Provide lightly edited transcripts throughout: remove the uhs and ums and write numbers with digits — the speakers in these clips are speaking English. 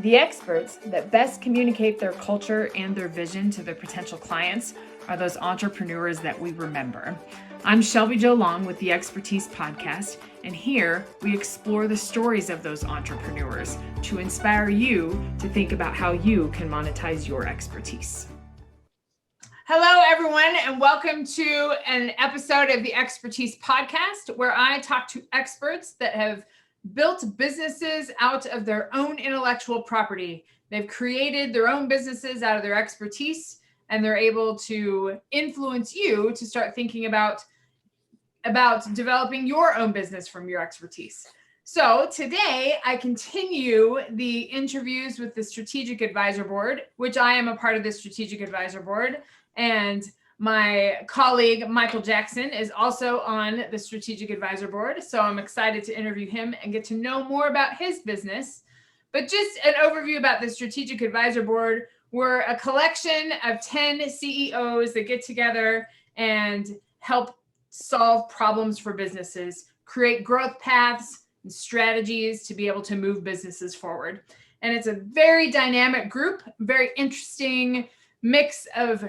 The experts that best communicate their culture and their vision to their potential clients are those entrepreneurs that we remember. I'm Shelby Jo Long with the Expertise Podcast, and here we explore the stories of those entrepreneurs to inspire you to think about how you can monetize your expertise. Hello, everyone, and welcome to an episode of the Expertise Podcast, where I talk to experts that have built businesses out of their own intellectual property. They've created their own businesses out of their expertise, and they're able to influence you to start thinking about developing your own business from your expertise. So today I continue the interviews with the Strategic Advisor Board, which I am a part of the Strategic Advisor Board. And my colleague, Michael Jackson, is also on the Strategic Advisor Board. So I'm excited to interview him and get to know more about his business. But just an overview about the Strategic Advisor Board. We're a collection of 10 CEOs that get together and help solve problems for businesses, create growth paths and strategies to be able to move businesses forward. And it's a very dynamic group, very interesting mix of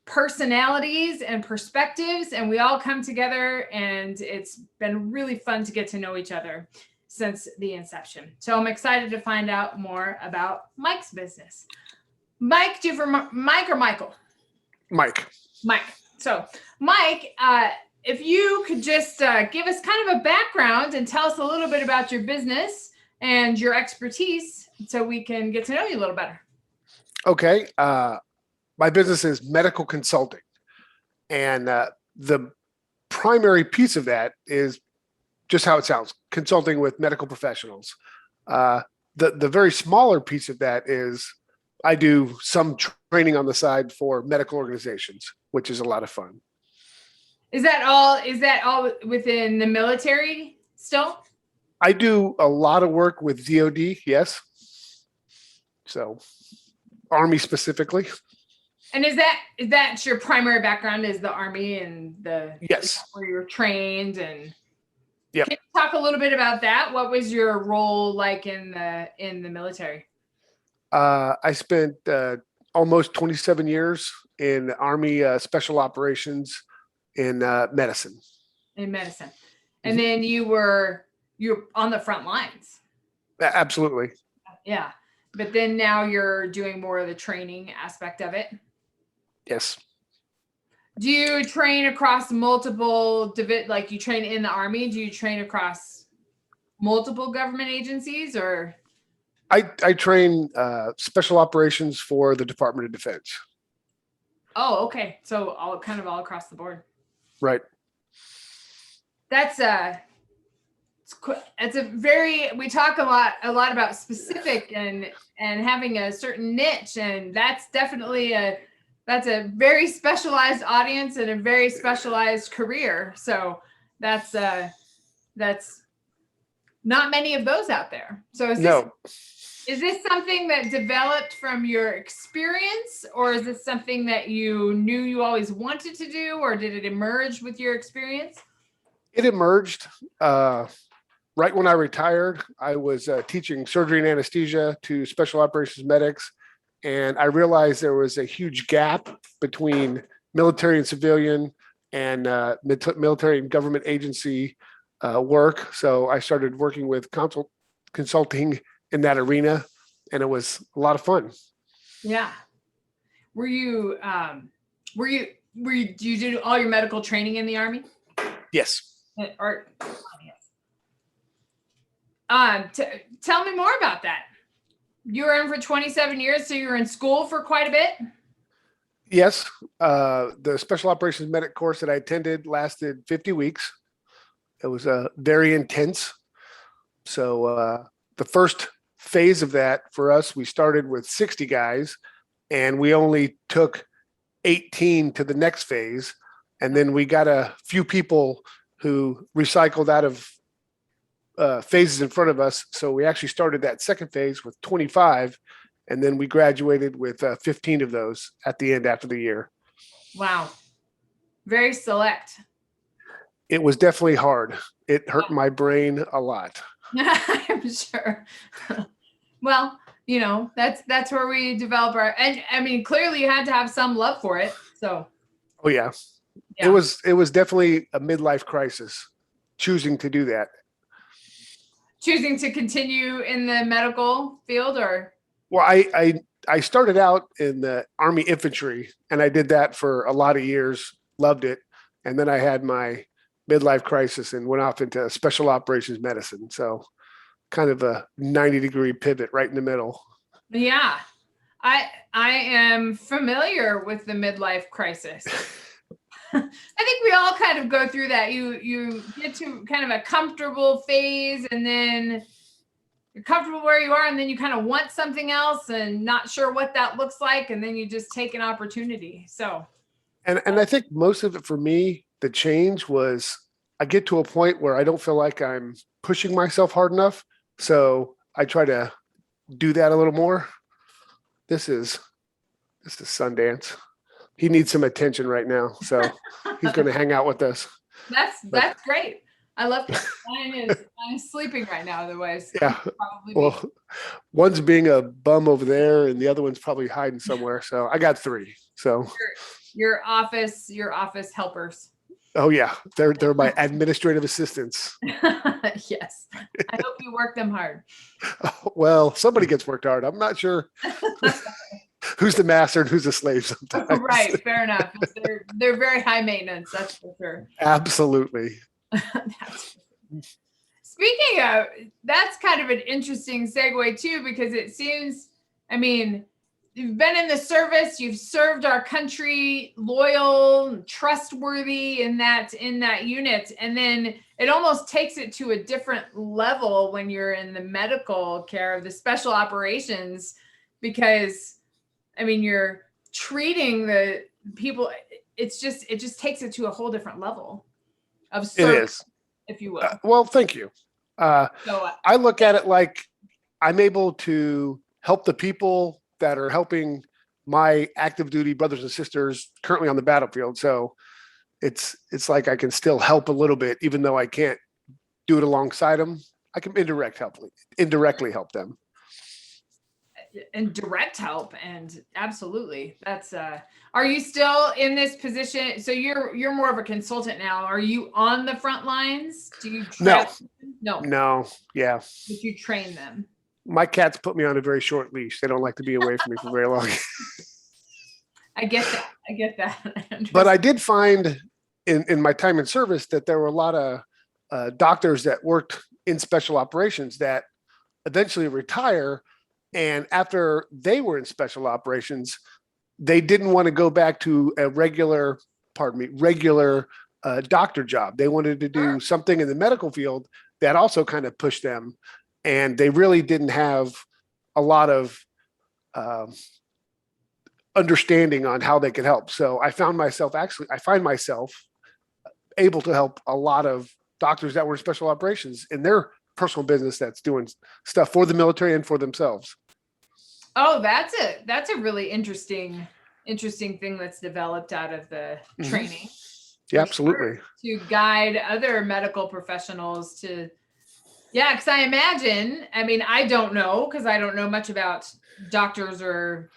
personalities and perspectives, and we all come together, and it's been really fun to get to know each other since the inception. So I'm excited to find out more about Mike's business. Mike, do you prefer Mike or Michael? Mike. So Mike, if you could just give us kind of a background and tell us a little bit about your business and your expertise so we can get to know you a little better. Okay. My business is medical consulting. And the primary piece of that is just how it sounds, consulting with medical professionals. The very smaller piece of that is I do some training on the side for medical organizations, which is a lot of fun. Is that all within the military still? I do a lot of work with DoD, yes. So Army specifically. And is that your primary background, is the Army and yes, where you're trained? And yep. Can you talk a little bit about that? What was your role like in the military? I spent almost 27 years in Army special operations in medicine. In medicine. And then you're on the front lines. Absolutely. Yeah. But then now you're doing more of the training aspect of it. Yes. Do you train across multiple, like you train in the Army? Do you train across multiple government agencies, or? I train special operations for the Department of Defense. Oh, okay. So all across the board. Right. That's we talk a lot about specific and having a certain niche, and that's definitely a very specialized audience and a very specialized career. So that's not many of those out there. So is this something that developed from your experience, or is this something that you knew you always wanted to do, or did it emerge with your experience? It emerged right when I retired. I was teaching surgery and anesthesia to special operations medics, and I realized there was a huge gap between military and civilian and military and government agency work. So I started working with consulting in that arena, and it was a lot of fun. Yeah. Do you do all your medical training in the Army? Yes. Tell me more about that. You were in for 27 years, so you were in school for quite a bit? Yes. The special operations medic course that I attended lasted 50 weeks. It was very intense. So the first phase of that for us, we started with 60 guys, and we only took 18 to the next phase. And then we got a few people who recycled out of phases in front of us. So we actually started that second phase with 25, and then we graduated with 15 of those at the end after the year. Wow. Very select. It was definitely hard. It hurt my brain a lot. I'm sure. Well, that's where we develop and I mean, clearly you had to have some love for it. So, Oh yeah. It yeah. was definitely a midlife crisis choosing to do that. Choosing to continue in the medical field or? Well, I started out in the Army infantry and I did that for a lot of years, loved it. And then I had my midlife crisis and went off into special operations medicine. So kind of a 90-degree pivot right in the middle. Yeah. I am familiar with the midlife crisis. I think we all kind of go through that. You get to kind of a comfortable phase and then you're comfortable where you are and then you kind of want something else and not sure what that looks like and then you just take an opportunity. So, And I think most of it for me, the change was I get to a point where I don't feel like I'm pushing myself hard enough. So I try to do that a little more. This is Sundance. He needs some attention right now. So he's going to hang out with us. that's great. I love that. Mine is sleeping right now. Otherwise, Yeah. Well, one's being a bum over there, and the other one's probably hiding somewhere. So I got three. So your office helpers. oh yeah, they're my administrative assistants. Yes, I hope you work them hard. Well, somebody gets worked hard. I'm not sure who's the master and who's the slave sometimes. Right, fair enough. They're very high maintenance. That's for sure. Absolutely. Speaking of, that's kind of an interesting segue too, because it seems, I mean, you've been in the service, you've served our country, loyal, trustworthy in that unit, and then it almost takes it to a different level when you're in the medical care of the special operations, because I mean, you're treating the people. It just takes it to a whole different level of service, if you will. Well, thank you. I look at it like I'm able to help the people that are helping my active duty brothers and sisters currently on the battlefield. So it's like I can still help a little bit, even though I can't do it alongside them. I can indirectly help them. And direct help, and absolutely, that's are you still in this position? So you're more of a consultant now. Are you on the front lines? Do you no yeah, but you train them? My cats put me on a very short leash. They don't like to be away from me for very long. I get that. But I did find in my time in service that there were a lot of doctors that worked in special operations that eventually retire. And after they were in special operations, they didn't want to go back to a regular doctor job. They wanted to do something in the medical field that also kind of pushed them. And they really didn't have a lot of understanding on how they could help. So I find myself able to help a lot of doctors that were in special operations in their personal business that's doing stuff for the military and for themselves. Oh, that's a really interesting thing that's developed out of the training. Yeah, absolutely. Sure, to guide other medical professionals to, yeah, because I imagine, I mean, I don't know, because I don't know much about doctors or,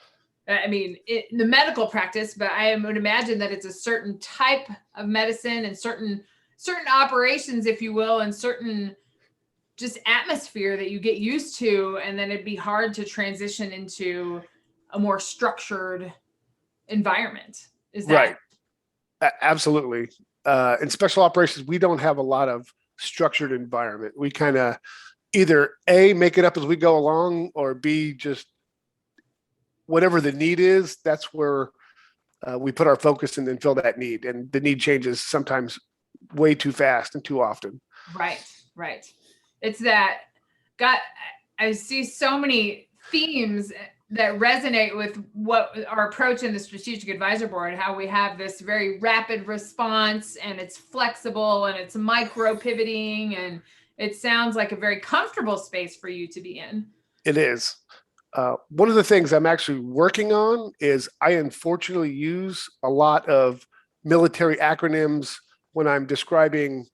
I mean, the medical practice, but I would imagine that it's a certain type of medicine and certain operations, if you will, and certain just atmosphere that you get used to, and then it'd be hard to transition into a more structured environment. Is that right? Absolutely. In special operations, we don't have a lot of structured environment. We kind of either A, make it up as we go along, or B, just whatever the need is, that's where we put our focus and then fill that need. And the need changes sometimes way too fast and too often. Right. It's that I see so many themes that resonate with what our approach in the strategic advisor board, how we have this very rapid response and it's flexible and it's micro pivoting, and it sounds like a very comfortable space for you to be in. It is. One of the things I'm actually working on is I unfortunately use a lot of military acronyms when I'm describing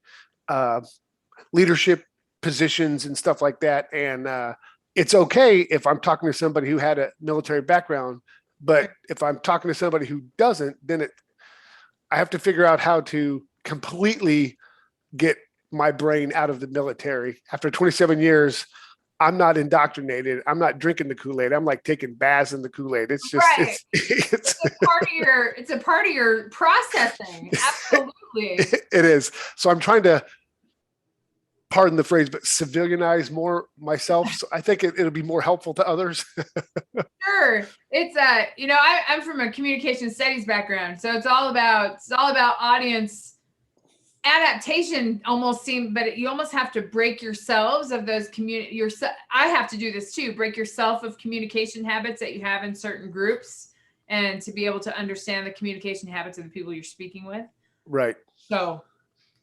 leadership positions and stuff like that. And it's okay if I'm talking to somebody who had a military background, but if I'm talking to somebody who doesn't, then I have to figure out how to completely get my brain out of the military. After 27 years, I'm not indoctrinated. I'm not drinking the Kool-Aid. I'm like taking baths in the Kool-Aid. It's just, Right. it's It's a part of your processing. Absolutely. it is. So I'm trying to, pardon the phrase, but civilianize more myself. So I think it'll be more helpful to others. Sure. It's I'm from a communication studies background, so it's all about audience adaptation. But you almost have to break yourselves of those I have to do this too. Break yourself of communication habits that you have in certain groups, and to be able to understand the communication habits of the people you're speaking with. Right. So,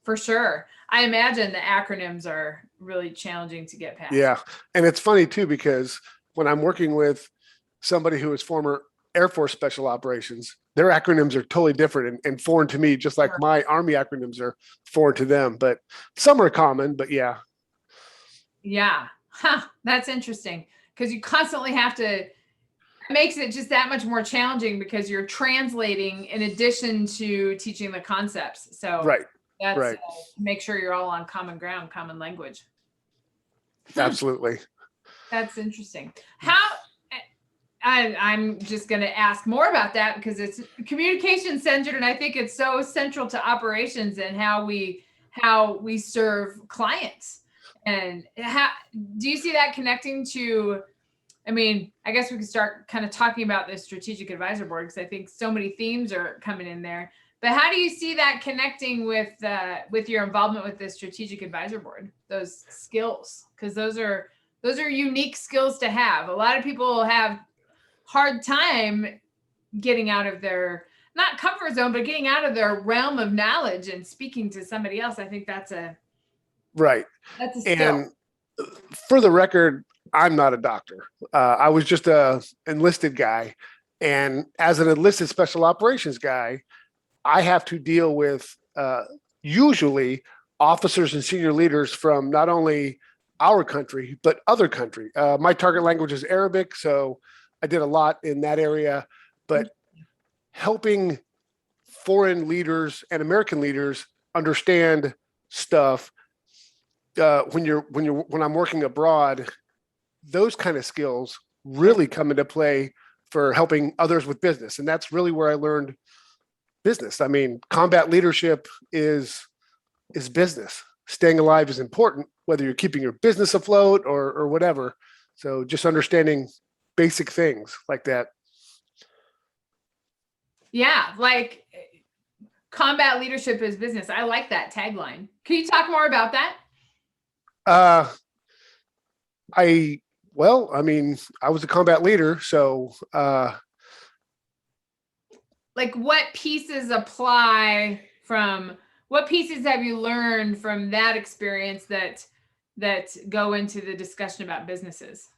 for sure, I imagine the acronyms are really challenging to get past. Yeah, and it's funny too because when I'm working with somebody who is former Air Force Special Operations, their acronyms are totally different and foreign to me, just like my Army acronyms are foreign to them. But some are common, but yeah. Yeah. Huh. That's interesting because you constantly have to, it makes it just that much more challenging because you're translating in addition to teaching the concepts. So Right. that's Right. to make sure you're all on common ground, common language. Absolutely. That's interesting. I'm just going to ask more about that because it's communication centered, and I think it's so central to operations and how we serve clients. And do you see that connecting to? I mean, I guess we could start kind of talking about the strategic advisor board because I think so many themes are coming in there. But how do you see that connecting with your involvement with the strategic advisor board? Those skills, because those are unique skills to have. A lot of people have hard time getting out of their not comfort zone, but getting out of their realm of knowledge and speaking to somebody else. I think that's a skill. And for the record, I'm not a doctor. I was just a enlisted guy, and as an enlisted special operations guy, I have to deal with usually officers and senior leaders from not only our country but other country. My target language is Arabic, so I did a lot in that area, but helping foreign leaders and American leaders understand stuff when I'm working abroad, those kind of skills really come into play for helping others with business. And that's really where I learned business. I mean, combat leadership is business. Staying alive is important, whether you're keeping your business afloat or whatever. So just understanding basic things like that. Yeah, like combat leadership is business. I like that tagline. Can you talk more about that? I mean, I was a combat leader, so like what pieces have you learned from that experience that go into the discussion about businesses?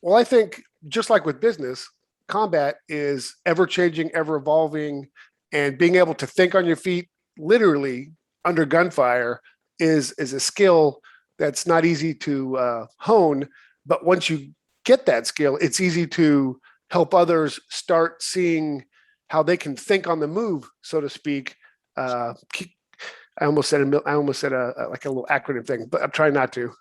Well, I think just like with business, combat is ever changing, ever evolving, and being able to think on your feet, literally under gunfire, is a skill that's not easy to hone. But once you get that skill, it's easy to help others start seeing how they can think on the move, so to speak. I almost said a like a little acronym thing, but I'm trying not to.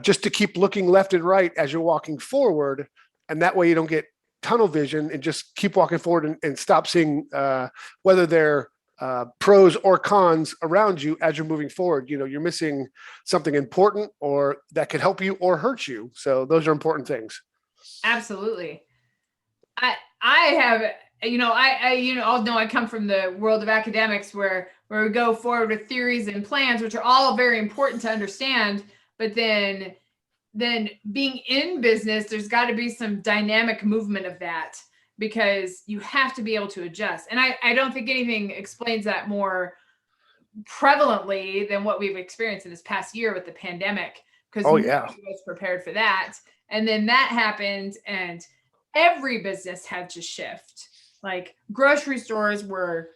Just to keep looking left and right as you're walking forward, and that way you don't get tunnel vision and just keep walking forward and stop seeing whether they're pros or cons around you as you're moving forward. You know, you're missing something important or that could help you or hurt you. So those are important things. Absolutely. I have, I come from the world of academics where we go forward with theories and plans, which are all very important to understand. But then being in business, there's got to be some dynamic movement of that because you have to be able to adjust. And I don't think anything explains that more prevalently than what we've experienced in this past year with the pandemic, because nobody was prepared for that. And then that happened and every business had to shift. Like grocery stores were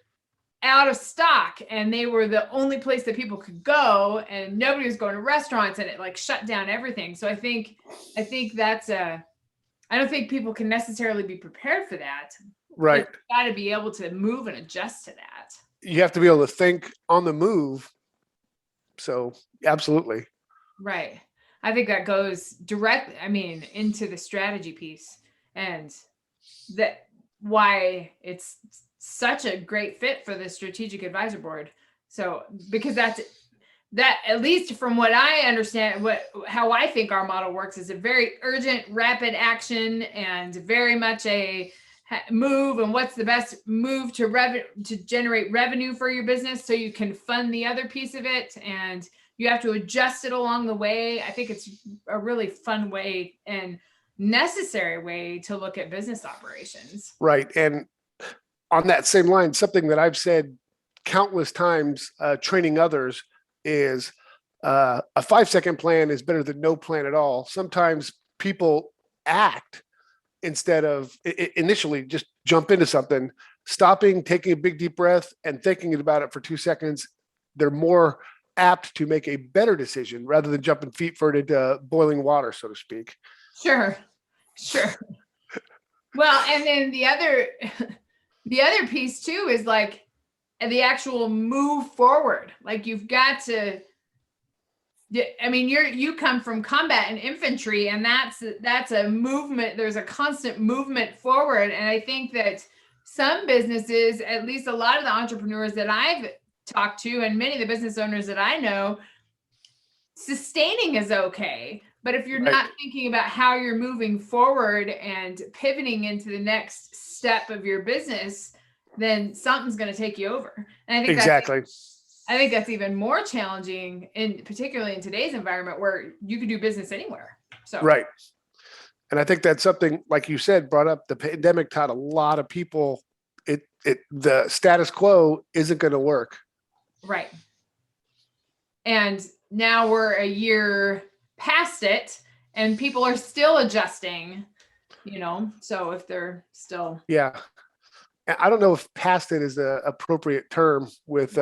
out of stock and they were the only place that people could go and nobody was going to restaurants and it like shut down everything. So I think that's I don't think people can necessarily be prepared for that. Right. You've got to be able to move and adjust to that. You have to be able to think on the move. So absolutely. Right. I think that goes directly, into the strategy piece, and that why it's such a great fit for the strategic advisor board. So, because that at least from what I understand, how I think our model works is a very urgent, rapid action and very much a move, and what's the best move to generate revenue for your business so you can fund the other piece of it, and you have to adjust it along the way. I think it's a really fun way and necessary way to look at business operations. Right. And on that same line, something that I've said countless times training others is a 5-second plan is better than no plan at all. Sometimes people act instead of initially just jump into something. Stopping, taking a big deep breath and thinking about it for 2 seconds, they're more apt to make a better decision rather than jumping feet first into boiling water, so to speak. Sure. Well, and then the other piece too is like the actual move forward. Like you've got to, you come from combat and infantry, and that's a movement. There's a constant movement forward. And I think that some businesses, at least a lot of the entrepreneurs that I've talked to and many of the business owners that I know, sustaining is okay. But if you're not thinking about how you're moving forward and pivoting into the next step of your business, then something's going to take you over. And I think I think that's even more challenging, particularly in today's environment where you can do business anywhere. So right. And I think that's something, like you said, brought up. The pandemic taught a lot of people the status quo isn't going to work. Right. And now we're a year past it and people are still adjusting, so if they're still. Yeah. I don't know if past it is the appropriate term with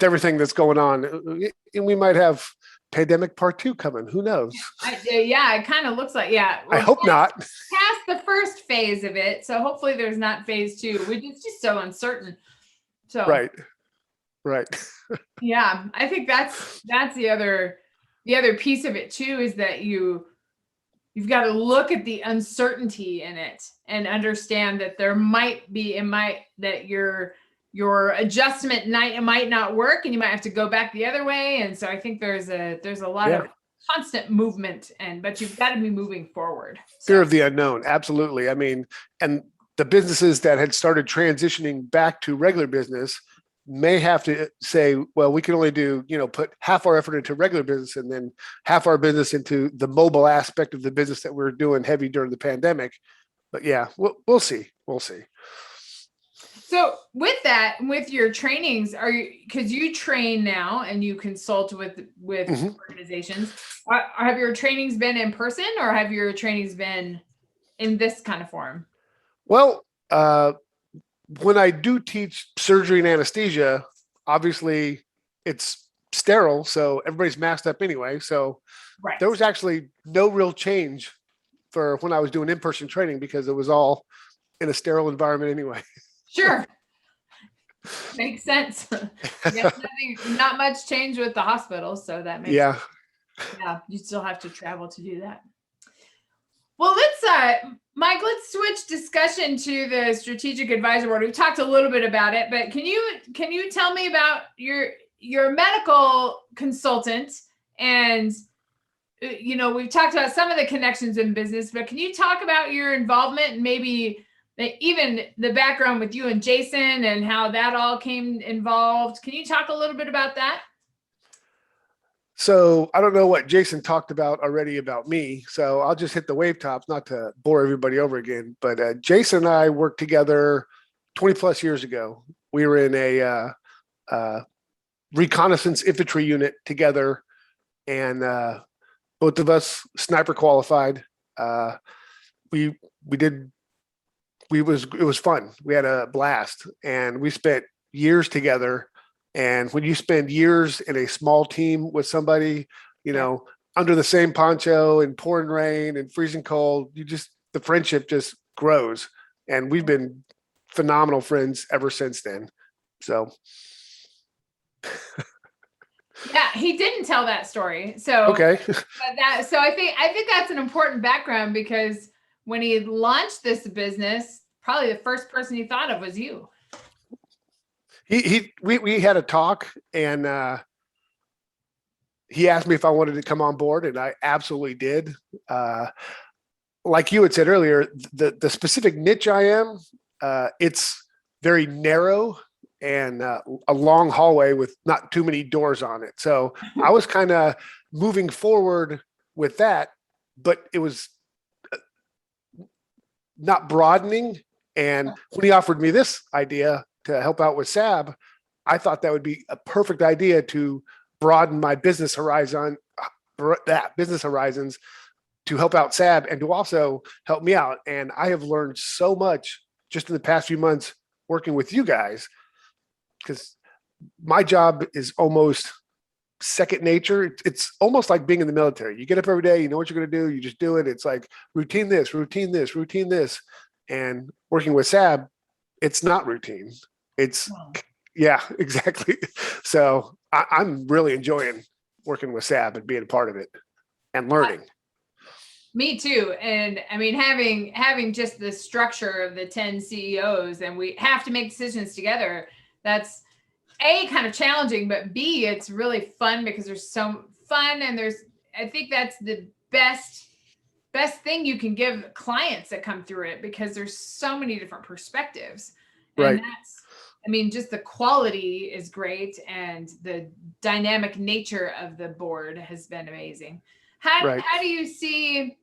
everything that's going on. And we might have pandemic part 2 coming. Who knows? It kind of looks like, I hope not. Past the first phase of it. So hopefully there's not phase 2, which is just so uncertain. So Right. Yeah, I think that's the other piece of it too, is that you've got to look at the uncertainty in it and understand that there might be that your adjustment might not work and you might have to go back the other way. And so I think there's a lot of constant movement, but you've got to be moving forward. Fear of the unknown. Absolutely. And the businesses that had started transitioning back to regular business may have to say, well, we can only do, put half our effort into regular business and then half our business into the mobile aspect of the business that we're doing heavy during the pandemic. But yeah, we'll see. So with your trainings, because you train now and you consult with organizations, have your trainings been in person or have your trainings been in this kind of form? Well, when I do teach surgery and anesthesia, obviously it's sterile, so everybody's masked up anyway. So there was actually no real change for when I was doing in-person training because it was all in a sterile environment anyway. Sure. Makes sense. Not much change with the hospital. So that makes sense. Yeah, you still have to travel to do that. Well, Mike, let's switch discussion to the strategic advisor board. We've talked a little bit about it, but can you tell me about your medical consultant? And we've talked about some of the connections in business, but can you talk about your involvement and maybe even the background with you and Jason and how that all came involved? Can you talk a little bit about that? So I don't know what Jason talked about already about me, so I'll just hit the wave tops, not to bore everybody over again. But Jason and I worked together 20 plus years ago. We were in a reconnaissance infantry unit together, and both of us sniper qualified. We did it was fun. We had a blast, and we spent years together. And when you spend years in a small team with somebody, you Yeah. know, under the same poncho and pouring rain and freezing cold, the friendship just grows. And we've been phenomenal friends ever since then. So, Yeah, he didn't tell that story. So okay. I think that's an important background, because when he launched this business, probably the first person he thought of was you. We had a talk, and he asked me if I wanted to come on board, and I absolutely did. Like you had said earlier, the specific niche I am, it's very narrow and a long hallway with not too many doors on it. So I was kind of moving forward with that, but it was not broadening. And when he offered me this idea to help out with SAB, I thought that would be a perfect idea to broaden my business horizons to help out SAB and to also help me out. And I have learned so much just in the past few months working with you guys, because my job is almost second nature. It's almost like being in the military. You get up every day, you know what you're going to do, you just do it. It's like routine this, routine this, routine this. And working with SAB, it's not routine. It's, yeah, exactly. So I'm really enjoying working with SAB and being a part of it and learning. Me too. And I mean, having just the structure of the 10 CEOs, and we have to make decisions together, that's A, kind of challenging, but B, it's really fun because there's so fun. And I think that's the best thing you can give clients that come through it, because there's so many different perspectives. And Right. just the quality is great, and the dynamic nature of the board has been amazing. How do you see,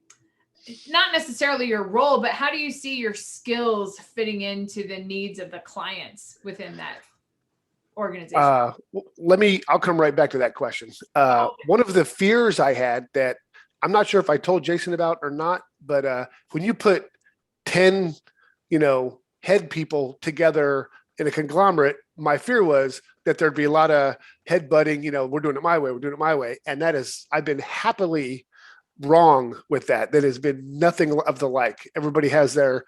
not necessarily your role, but how do you see your skills fitting into the needs of the clients within that organization? I'll come right back to that question. One of the fears I had that I'm not sure if I told Jason about or not, but when you put 10, head people together in a conglomerate, my fear was that there'd be a lot of head butting, we're doing it my way, we're doing it my way. And I've been happily wrong with that. That has been nothing of the like. Everybody has their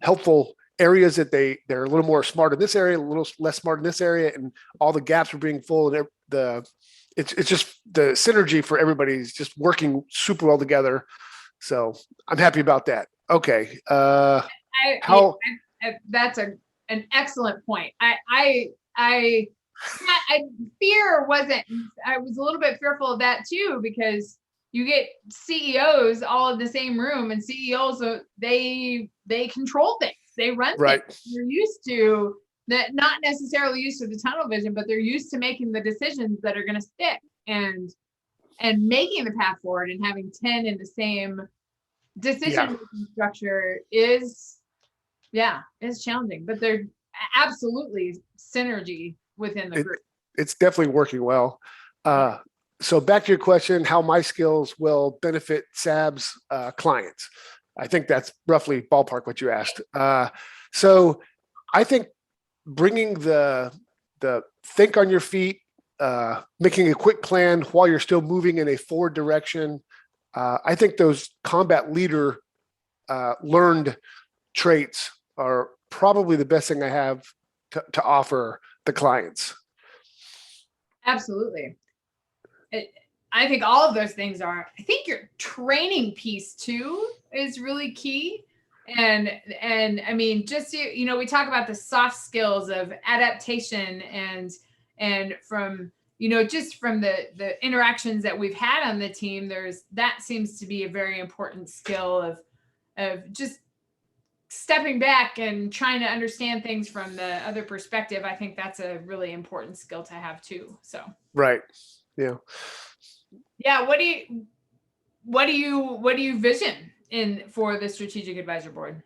helpful areas that they're a little more smart in this area, a little less smart in this area, and all the gaps are being full, and it's just the synergy for everybody's just working super well together. So I'm happy about that. Okay. That's an excellent point. I was a little bit fearful of that too, because you get CEOs all in the same room, and CEOs, they control things, they run right. things. You're used to that, not necessarily used to the tunnel vision, but they're used to making the decisions that are going to stick, and making the path forward, and having 10 in the same decision structure is challenging, but they're absolutely synergy within the group. It's definitely working well. So back to your question, how my skills will benefit SAB's clients. I think that's roughly ballpark what you asked. So I think bringing the think on your feet, making a quick plan while you're still moving in a forward direction. I think those combat leader learned traits are probably the best thing I have to offer the clients. Absolutely. I think all of those things are. I think your training piece too is really key. And I mean, just we talk about the soft skills of adaptation, and from just from the interactions that we've had on the team, that seems to be a very important skill of just stepping back and trying to understand things from the other perspective. I think that's a really important skill to have too. So right. Yeah. What do you vision for the Strategic Advisor Board?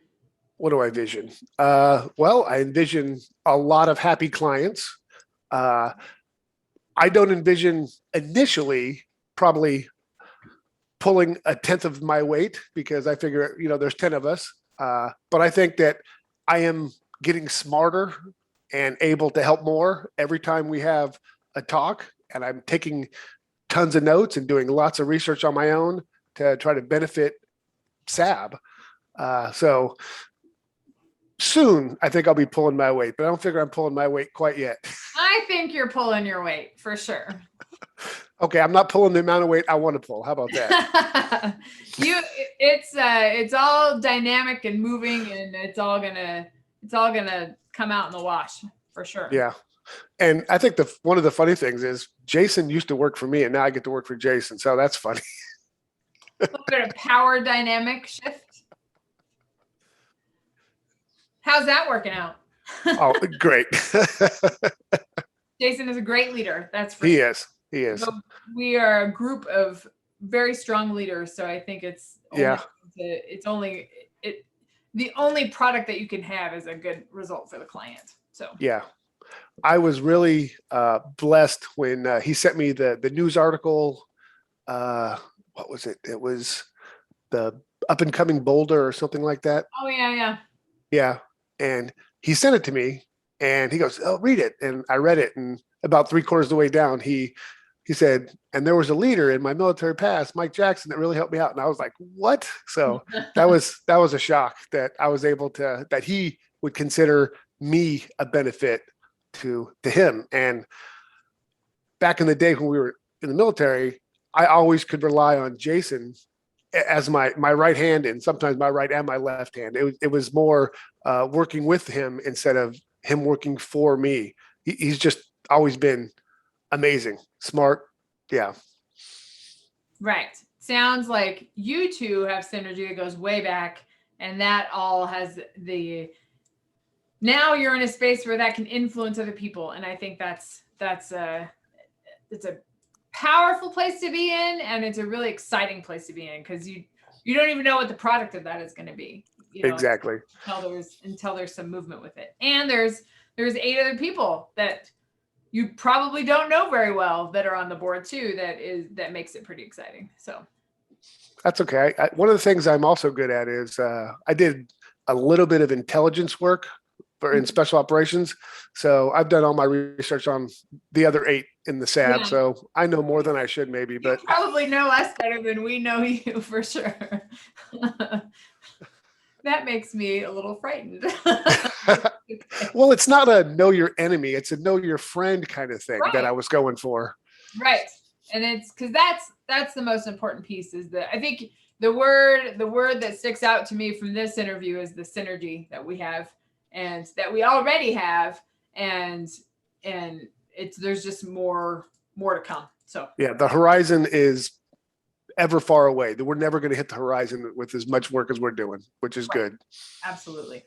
What do I vision? Well, I envision a lot of happy clients. I don't envision initially probably pulling a tenth of my weight, because I figure, there's 10 of us. But I think that I am getting smarter and able to help more every time we have a talk. And I'm taking tons of notes and doing lots of research on my own to try to benefit SAB. So soon, I think I'll be pulling my weight, but I don't figure I'm pulling my weight quite yet. I think you're pulling your weight for sure. Okay, I'm not pulling the amount of weight I want to pull. How about that? It's all dynamic and moving, and it's all gonna come out in the wash for sure. Yeah. And I think one of the funny things is Jason used to work for me, and now I get to work for Jason. So that's funny. A little bit of power dynamic shift. How's that working out? Oh, great. Jason is a great leader. That's for He sure. is. He is. So we are a group of very strong leaders. So I think the only product that you can have is a good result for the client. So yeah, I was really blessed when he sent me the news article. What was it? It was the up and coming boulder or something like that. Oh yeah. Yeah. And he sent it to me and he goes, "Oh, read it." And I read it. And about 3/4 of the way down, he said, "And there was a leader in my military past, Mike Jackson, that really helped me out." And I was like, "What?" So that was a shock that I was able to, that he would consider me a benefit to him. And back in the day when we were in the military, I always could rely on Jason as my right hand, and sometimes my right and my left hand. It was more working with him instead of him working for me. He's just always been amazing, smart. Yeah. Right. Sounds like you two have synergy that goes way back, and that all has now you're in a space where that can influence other people. And I think it's a powerful place to be in, and it's a really exciting place to be in, because you don't even know what the product of that is going to be. Exactly. Until there's some movement with it. And there's 8 other people that you probably don't know very well that are on the board too. That makes it pretty exciting. So that's okay. One of the things I'm also good at is I did a little bit of intelligence work in special operations. So I've done all my research on the other 8 in the SAB. Yeah. So I know more than I should maybe, but you probably know us better than we know you for sure. That makes me a little frightened. Well, it's not a know your enemy. It's a know your friend kind of thing that I was going for. Right. And it's because that's the most important piece, is that I think the word that sticks out to me from this interview is the synergy that we have, and that we already have. And there's just more to come. So yeah, the horizon is ever far away. That we're never going to hit the horizon with as much work as we're doing, which is good. Absolutely.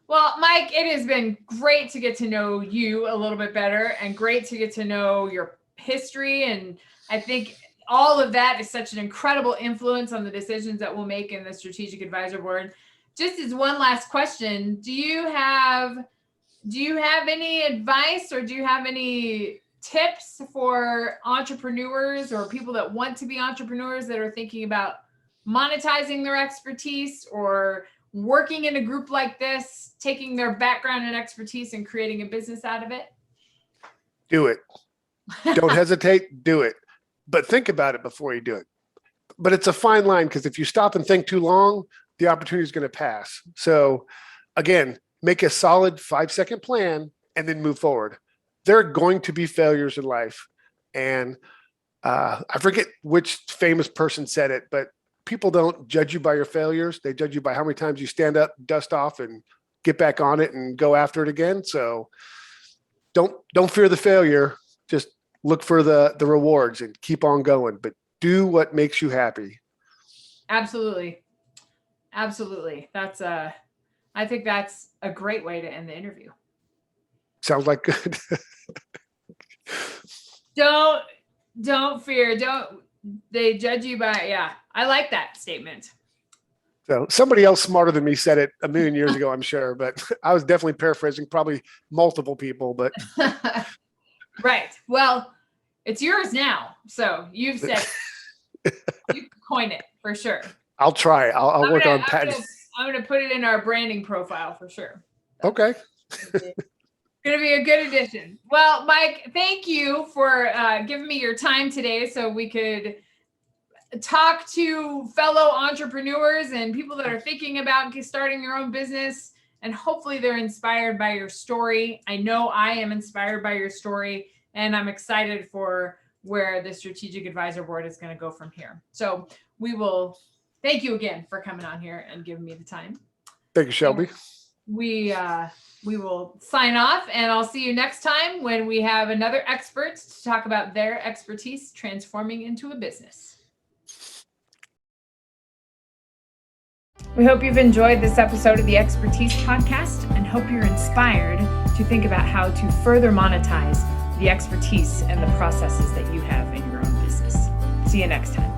Well, Mike, it has been great to get to know you a little bit better, and great to get to know your history. And I think all of that is such an incredible influence on the decisions that we'll make in the Strategic Advisor Board. Just as one last question, do you have any advice, or do you have any tips for entrepreneurs or people that want to be entrepreneurs that are thinking about monetizing their expertise, or working in a group like this, taking their background and expertise and creating a business out of it? Do it. Don't hesitate. Do it. But think about it before you do it. But it's a fine line, because if you stop and think too long, the opportunity is going to pass. So again, make a solid 5-second plan and then move forward. There are going to be failures in life. And I forget which famous person said it, but people don't judge you by your failures. They judge you by how many times you stand up, dust off, and get back on it and go after it again. So don't fear the failure. Just look for the rewards and keep on going, but do what makes you happy. Absolutely. I think that's a great way to end the interview. Sounds like good. Don't fear. They judge you by, yeah. I like that statement. So somebody else smarter than me said it a million years ago, I'm sure, but I was definitely paraphrasing probably multiple people, but. Right. Well, it's yours now. So you've said, you coin it for sure. I'll try. I'll work on patent. I'm going to put it in our branding profile for sure. Okay. Going to be a good addition. Well, Mike, thank you for giving me your time today so we could talk to fellow entrepreneurs and people that are thinking about starting their own business. And hopefully they're inspired by your story. I know I am inspired by your story, and I'm excited for where the Strategic Advisor Board is going to go from here. So we will thank you again for coming on here and giving me the time. Thank you, Shelby. And we will sign off, and I'll see you next time when we have another expert to talk about their expertise transforming into a business. We hope you've enjoyed this episode of the Expertise Podcast and hope you're inspired to think about how to further monetize the expertise and the processes that you have in your own business. See you next time.